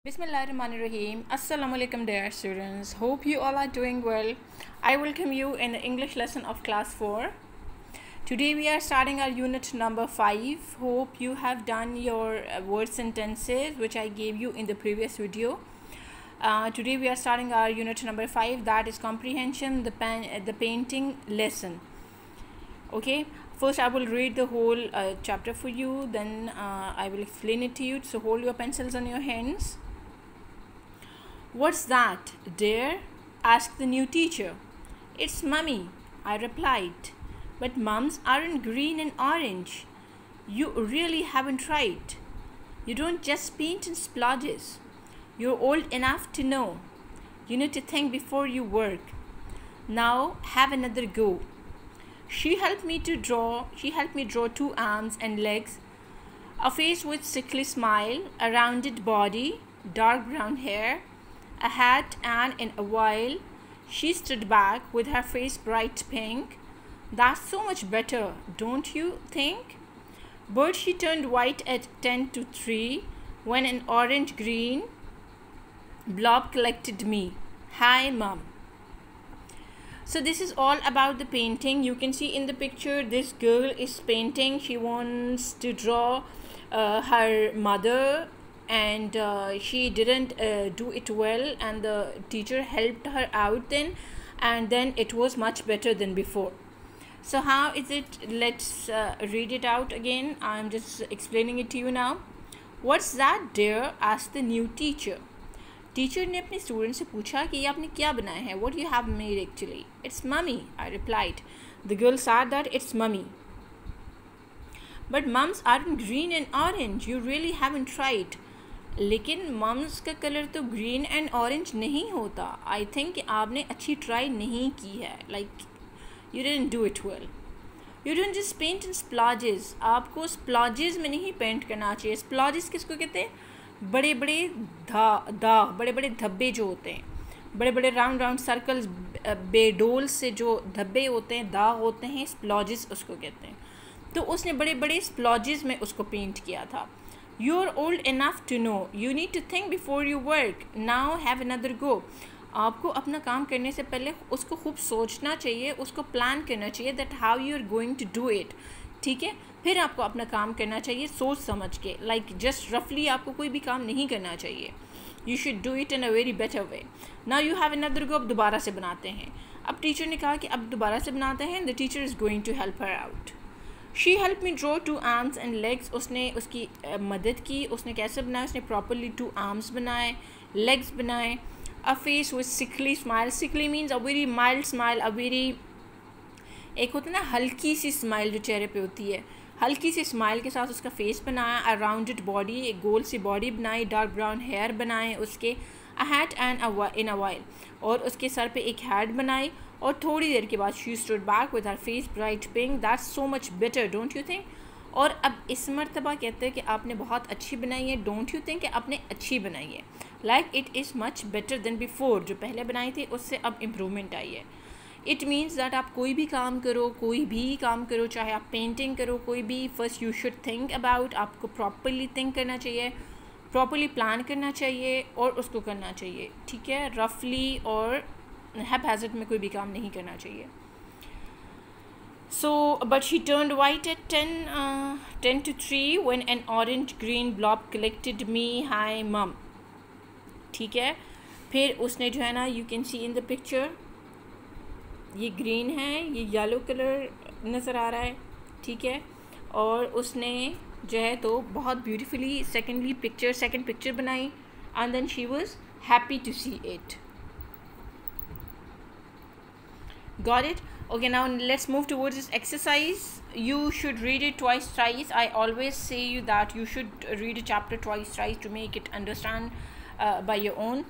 Bismillahirrahmanirrahim. Assalamu alaikum dear students. Hope you all are doing well. I welcome you in the English lesson of class 4. Today we are starting our unit number 5. Hope you have done your word sentences which I gave you in the previous video. Today we are starting our unit number 5, that is comprehension, the painting lesson. Okay, first I will read the whole chapter for you, then I will explain it to you. So hold your pencils on your hands. "What's that, dear?" asked the new teacher. "It's Mummy," I replied. "But mums aren't green and orange. You really haven't tried. You don't just paint in splodges. You're old enough to know. You need to think before you work. Now have another go." She helped me draw 2 arms and legs, a face with sickly smile, a rounded body, dark brown hair, a hat, and in a while she stood back with her face bright pink. "That's so much better, don't you think?" But she turned white at 10 to 3 when an orange-green blob collected me. "Hi, Mum." So this is all about the painting. You can see in the picture this girl is painting. She wants to draw her mother, and she didn't do it well, and the teacher helped her out then, and then it was much better than before. So how is it? Let's read it out again. I'm just explaining it to you now. "What's that, dear?" asked the new teacher. Teacher ने अपने student से पूछा कि ये आपने क्या बनाया है. "What you have made actually?" "It's Mummy," I replied. The girl said that it's Mummy. "But mums aren't green and orange. You really haven't tried." लेकिन मम्स का कलर तो ग्रीन एंड ऑरेंज नहीं होता. आई थिंक आपने अच्छी try नहीं की है. Like you didn't do it well. You don't just paint in splotches. आपको स्प्लॉजेस में नहीं पेंट करना चाहिए. स्प्लॉजेस किसको कहते हैं? बड़े बड़े दाग, बड़े बड़े धब्बे जो होते हैं, बड़े बड़े राउंड राउंड सर्कल्स, बेडोल से जो धब्बे होते हैं, दाग होते हैं, स्प्लॉजेस उसको कहते हैं. तो उसने बड़े बड़े स्प्लॉजेस में उसको पेंट किया था. "You're old enough to know. You need to think before you work. Now have another go." आपको अपना काम करने से पहले उसको खूब सोचना चाहिए, उसको प्लान करना चाहिए that how you are going to do it. ठीक है, फिर आपको अपना काम करना चाहिए सोच समझ के. लाइक जस्ट रफली आपको कोई भी काम नहीं करना चाहिए. You should do it in a very better way. Now you have another go. अब दोबारा से बनाते हैं. अब टीचर ने कहा कि अब दोबारा से बनाते हैं. The teacher is going to help her out. She help me draw 2 arms and legs. उसने उसकी मदद की. उसने कैसे बनाया? उसने प्रॉपरली 2 आर्म्स बनाए, लेग्स बनाए. A face with sickly smile. Sickly means a very mild smile, a very, एक होता है ना हल्की सी स्माइल जो चेहरे पे होती है, हल्की सी स्माइल के साथ उसका फेस बनाया. अ राउंडेड बॉडी, एक गोल सी बॉडी बनाई. डार्क ब्राउन हेयर बनाए उसके. अ hat and in a while, और उसके सर पे एक हैट बनाई. और थोड़ी देर के बाद she stood back with her face bright pink. That's so much better, don't you think? और अब इस मरतबा कहते हैं कि आपने बहुत अच्छी बनाई है. डोंट यू थिंक कि आपने अच्छी बनाई है. Like it is much better than before. जो पहले बनाई थी उससे अब इम्प्रूवमेंट आई है. इट मीन्स दैट आप कोई भी काम करो, चाहे आप पेंटिंग करो, कोई भी, first you should think about. आपको प्रॉपरली थिंक करना चाहिए, प्रॉपरली प्लान करना चाहिए और उसको करना चाहिए. ठीक है, रफली और हैपहैज़र्ड में कोई भी काम नहीं करना चाहिए. So, but she turned white at 10 to 3 when an orange-green blob collected me. "Hi, Mum." ठीक है, फिर उसने जो है ना, you can see in the picture, ये ग्रीन है, ये येलो कलर नज़र आ रहा है. ठीक है, और उसने जो है तो बहुत ब्यूटीफुली सेकंड पिक्चर बनाई. And then she was happy to see it. Got it? Okay, now let's move towards this exercise. You should read it twice, thrice. I always say you that you should read a chapter twice, thrice to make it understand by your own.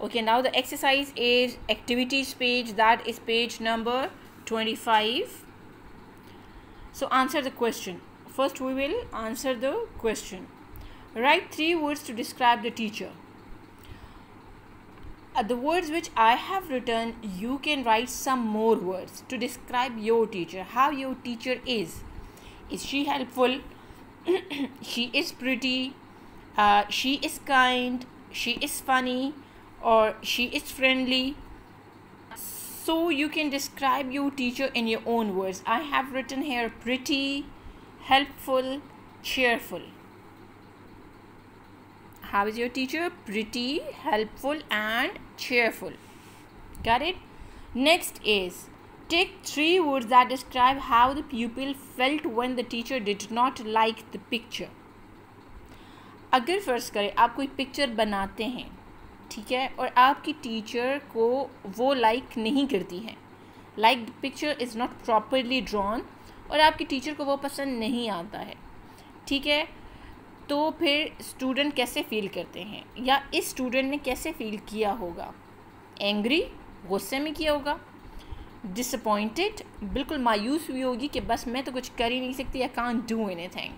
Okay, now the exercise is activities page. That is page number 25. So answer the question. First we will answer the question. Write 3 words to describe the teacher. The words which I have written, you can write some more words to describe your teacher. How your teacher is. Is she helpful? She is pretty. She is kind. she is funny, or she is friendly. So you can describe your teacher in your own words. I have written here pretty, helpful, cheerful. How is your teacher? Pretty, helpful, and cheerful. Got it? Next is, take 3 words that describe how the pupil felt when the teacher did not like the picture. अगर फ़र्ज़ करें आप कोई picture बनाते हैं, ठीक है, और आपकी टीचर को वो लाइक नहीं करती है, like the picture is not properly drawn, और आपकी टीचर को वो पसंद नहीं आता है, ठीक है, तो फिर स्टूडेंट कैसे फ़ील करते हैं, या इस स्टूडेंट ने कैसे फ़ील किया होगा? एंग्री, गुस्से में किया होगा, डिसअपॉइंटेड, बिल्कुल मायूस हुई होगी कि बस मैं तो कुछ कर ही नहीं सकती, आई कांट डू एनीथिंग,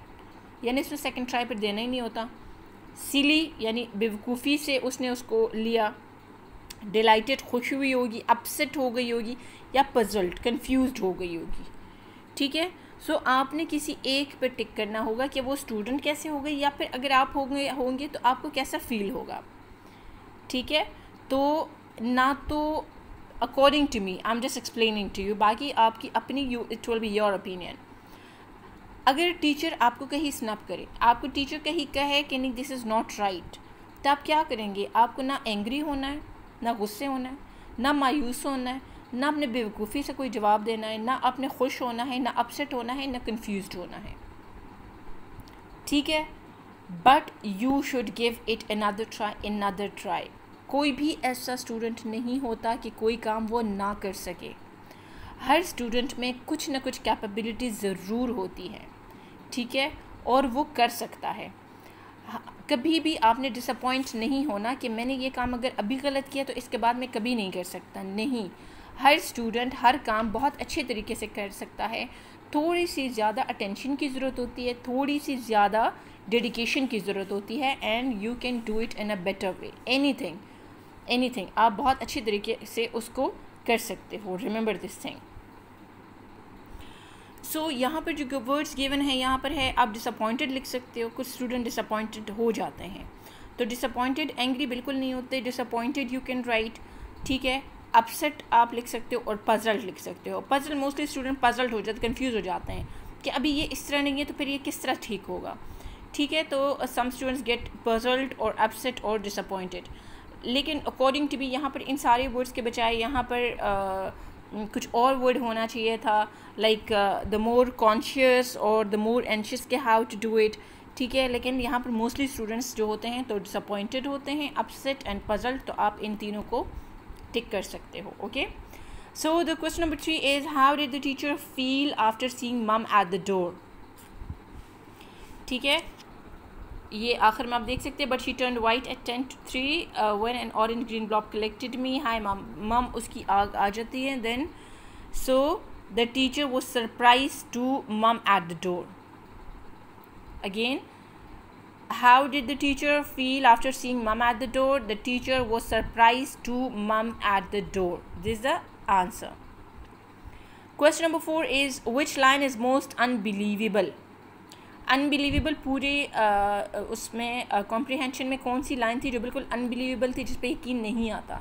यानी इसमें सेकंड ट्राई पर देना ही नहीं होता। सिली, यानी बेवकूफ़ी से उसने उसको लिया। डिलाइटेड, खुश हुई होगी, अपसेट हो गई होगी, या पजल्ड, कंफ्यूज्ड हो गई होगी, ठीक है। सो आपने किसी एक पर टिक करना होगा कि वो स्टूडेंट कैसे हो गई, या फिर अगर आप होंगे तो आपको कैसा फ़ील होगा, ठीक है। तो ना तो according to me, I am just explaining to you, बाकी आपकी अपनी, it will be your opinion. अगर टीचर आपको कहीं स्नैप करे, आपको टीचर कहीं कहे कि नहीं दिस इज़ नॉट राइट, तो आप क्या करेंगे? आपको ना एंग्री होना है, ना गुस्से होना है, ना मायूस होना है, ना अपने बेवकूफ़ी से कोई जवाब देना है, ना अपने खुश होना है, ना अपसेट होना है, ना कंफ्यूज्ड होना है, ठीक है। But you should give it another try. कोई भी ऐसा स्टूडेंट नहीं होता कि कोई काम वो ना कर सके। हर स्टूडेंट में कुछ ना कुछ कैपेबिलिटी ज़रूर होती है, ठीक है, और वो कर सकता है। कभी भी आपने डिसअपॉइंट नहीं होना कि मैंने ये काम अगर अभी गलत किया तो इसके बाद मैं कभी नहीं कर सकता, नहीं। हर स्टूडेंट हर काम बहुत अच्छे तरीके से कर सकता है। थोड़ी सी ज़्यादा अटेंशन की ज़रूरत होती है, थोड़ी सी ज़्यादा डेडिकेशन की ज़रूरत होती है, and you can do it in a better way. Anything आप बहुत अच्छे तरीके से उसको कर सकते हो। Remember this thing. सो यहाँ पर जो वर्ड्स गिवन है, यहाँ पर है आप डिसअपॉइंटेड लिख सकते हो। कुछ स्टूडेंट डिसअपॉइंटेड हो जाते हैं, तो डिसअपॉइंटेड, एंग्री बिल्कुल नहीं होते। डिसअपॉइंटेड यू कैन राइट, ठीक है। अपसेट आप लिख सकते हो, और पजल्ड लिख सकते हो। पजल, मोस्टली स्टूडेंट पजल्ड हो जाते, कंफ्यूज हो जाते हैं कि अभी ये इस तरह नहीं है तो फिर ये किस तरह ठीक होगा, ठीक है। तो सम स्टूडेंट्स गेट पजल्ड और अपसेट और डिसअपॉइंटेड। लेकिन अकॉर्डिंग टू बी यहाँ पर इन सारे वर्ड्स के बजाय यहाँ पर कुछ और वर्ड होना चाहिए था, लाइक द मोर कॉन्शियस और द मोर एंशियस के हाउ टू डू इट, ठीक है। लेकिन यहाँ पर मोस्टली स्टूडेंट्स जो होते हैं तो डिसअपॉइंटेड होते हैं, अपसेट एंड पजल्ड, तो आप इन तीनों को टिक कर सकते हो, okay. So the question number 3 is how did the teacher feel after seeing mum at the door, ठीक है। ये आखिर में आप देख सकते हैं, but she turn white at 10:03 when an orange green blob collected me, hi mum, mum उसकी आग आ जाती है। Then so the teacher was surprise to mum at the door. Again, how did the teacher feel after seeing mum at the door? The teacher was surprise to mum at the door. This is the answer. Question number 4 is which line is most unbelievable? Unbelievable पूरे उसमें comprehension में कौन सी line थी जो बिल्कुल unbelievable थी, जिस पे यकीन नहीं आता?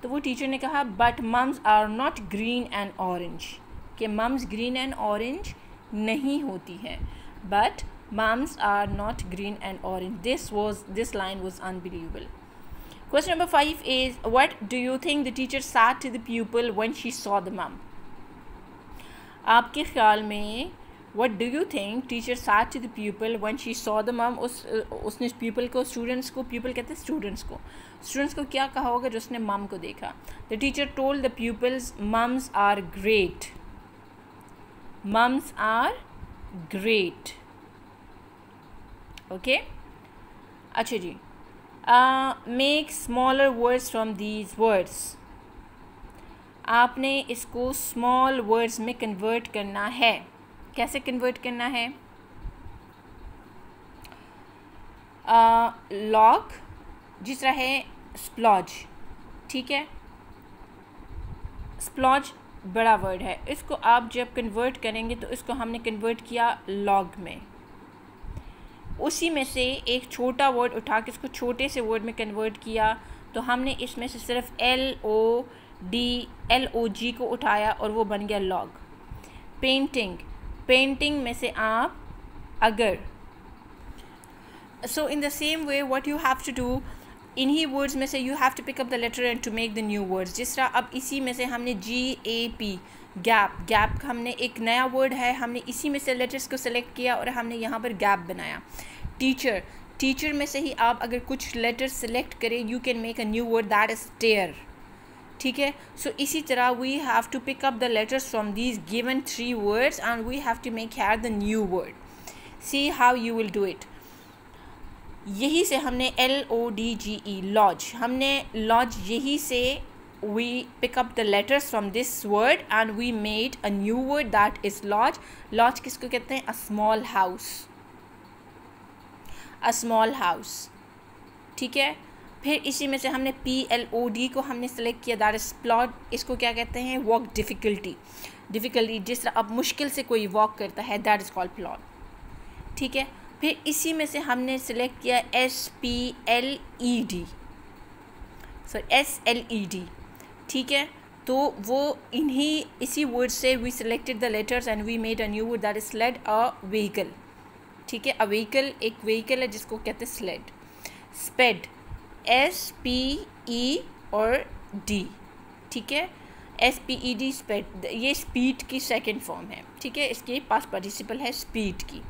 तो वो टीचर ने कहा but mums are not green and orange, कि मम्स ग्रीन एंड ऑरेंज नहीं होती है, but mums are not green and orange. This line was unbelievable. Question number 5 is what do you think the teacher said to the pupil when she saw the mum? आपके ख्याल में What do you think teacher said to the pupil when she saw the mom? उसने pupil को, students को, pupil कहते हैं students को क्या कहा होगा जो उसने mom को देखा? The teacher told the pupils mums are great. Mums are great. Okay? अच्छा जी, make smaller words from these words. आपने इसको small words में convert करना है। कैसे कन्वर्ट करना है? लॉग जिस तरह है स्प्लॉज, ठीक है। स्प्लॉज बड़ा वर्ड है, इसको आप जब कन्वर्ट करेंगे तो इसको हमने कन्वर्ट किया लॉग में। उसी में से एक छोटा वर्ड उठा के उसको छोटे से वर्ड में कन्वर्ट किया, तो हमने इसमें से सिर्फ LOG को उठाया और वो बन गया लॉग। पेंटिंग में से आप अगर। So in the same way what you have to do, इन्हीं वर्ड्स में से you have to pick up the letter and to make the new words. जिस तरह अब इसी में से हमने GAP गैप हमने एक नया वर्ड है, हमने इसी में से लेटर्स को सेलेक्ट किया और हमने यहाँ पर गैप बनाया। टीचर में से ही आप अगर कुछ लेटर्स सेलेक्ट करें, you can make a new word that is tear. ठीक है, सो इसी तरह we have to pick up the letters from these given 3 words and we have to make here the new word. See how you will do it. यही से हमने LODGE laws, हमने laws यही से we pick up the letters from this word and we made a new word that is lodge. Lodge किसको कहते हैं? a small house। ठीक है, फिर इसी में से हमने PLOD को हमने सेलेक्ट किया, that is plot। इसको क्या कहते हैं? walk difficulty। जिस तरह अब मुश्किल से कोई वॉक करता है, that is called plot। ठीक है, फिर इसी में से हमने सेलेक्ट किया SLED। ठीक है, तो वो इसी वर्ड से we selected the letters and we made a new word that is sled a vehicle. ठीक है, अ व्हीकल एक व्हीकल है जिसको कहते हैं स्लेड। स्पेड SPE और D। ठीक है, SPED स्पेड, ये स्पीड की सेकेंड फॉर्म है। ठीक है, इसके पास पार्टिसिपल है स्पीड की।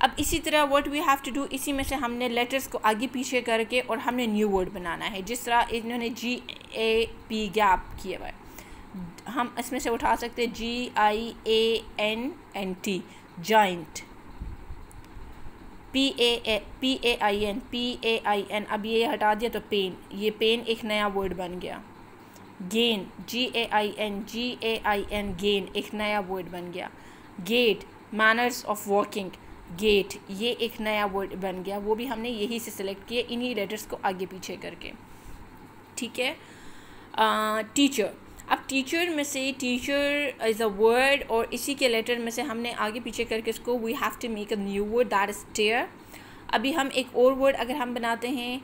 अब इसी तरह what we have to do, इसी में से हमने लेटर्स को आगे पीछे करके और हमने न्यू वर्ड बनाना है। जिस तरह इन्होंने GAP गैप किया हुआ है, हम इसमें से उठा सकते हैं GIANT जाइंट। PAIN अब ये हटा दिया तो पेन, ये पेन एक नया वर्ड बन गया। गेन GAIN गेन एक नया वर्ड बन गया। Gait manners of walking, gait ये एक नया वर्ड बन गया, वो भी हमने यही से सिलेक्ट किए इन्हीं लेटर्स को आगे पीछे करके। ठीक है, टीचर। अब टीचर में से टीचर इज़ अ वर्ड और इसी के लेटर में से हमने आगे पीछे करके इसको we have to make a new word that is tear. अभी हम एक और वर्ड अगर हम बनाते हैं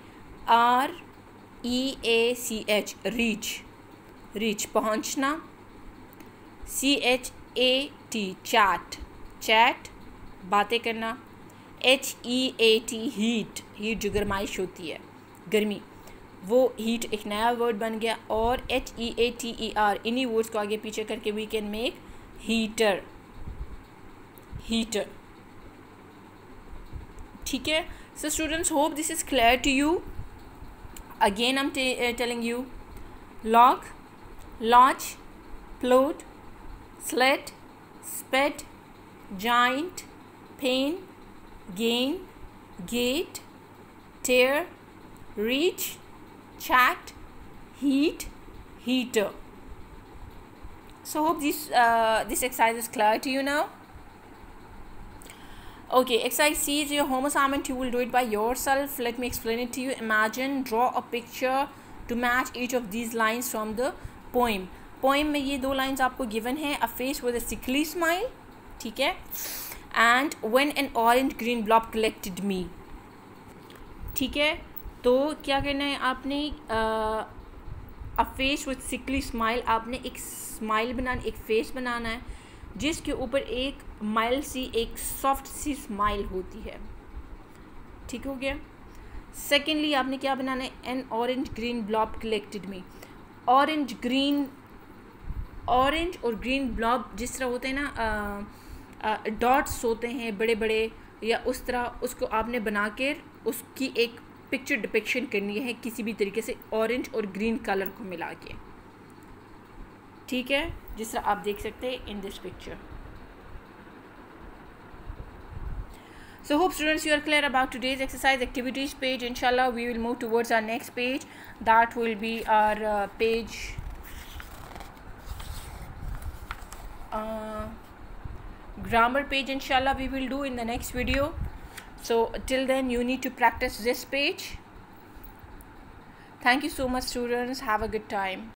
REACH रीच पहुंचना। CHAT चैट बातें करना। HEAT हीट जो गर्माइश होती है, गर्मी, वो हीट एक नया वर्ड बन गया। और HEATER इन्हीं वर्ड्स को आगे पीछे करके वी कैन मेक हीटर। ठीक है, so students hope this is clear to you. Again I am telling you, log, lodge, plot, slate, spade, giant, pen, gain, gate, tear, reach, chat, heat, heater. So hope this exercise is clear to you now. Okay, exercise C is your home assignment. You will do it by yourself. Let me explain it to you. Imagine, draw a picture to match each of these lines from the poem. Poem में ये 2 lines आपको given है, a face with a sickly smile, ठीक है, and when an orange green blob collected me। ठीक है, तो क्या करना है आपने, अ फेस विथ सिकली स्माइल, आपने एक स्माइल बनाना, एक फेस बनाना है जिसके ऊपर एक माइल्ड सी, एक सॉफ्ट सी स्माइल होती है। ठीक हो गया। सेकेंडली आपने क्या बनाना है, N orange green blob collected मी। ऑरेंज और ग्रीन ब्लॉब जिस तरह होते हैं ना, डॉट्स होते हैं बड़े बड़े, या उस तरह उसको आपने बना कर उसकी एक पिक्चर डिपिक्शन करनी है किसी भी तरीके से ऑरेंज और ग्रीन कलर को मिला के। ठीक है, जिस तरह आप देख सकते हैं in this picture. So hope students you are clear about today's exercise activities page. Inshallah we will move towards our next page. That will be our page grammar page. Inshallah we will do in the next video. So till then you need to practice this page. Thank you so much students. Have a good time.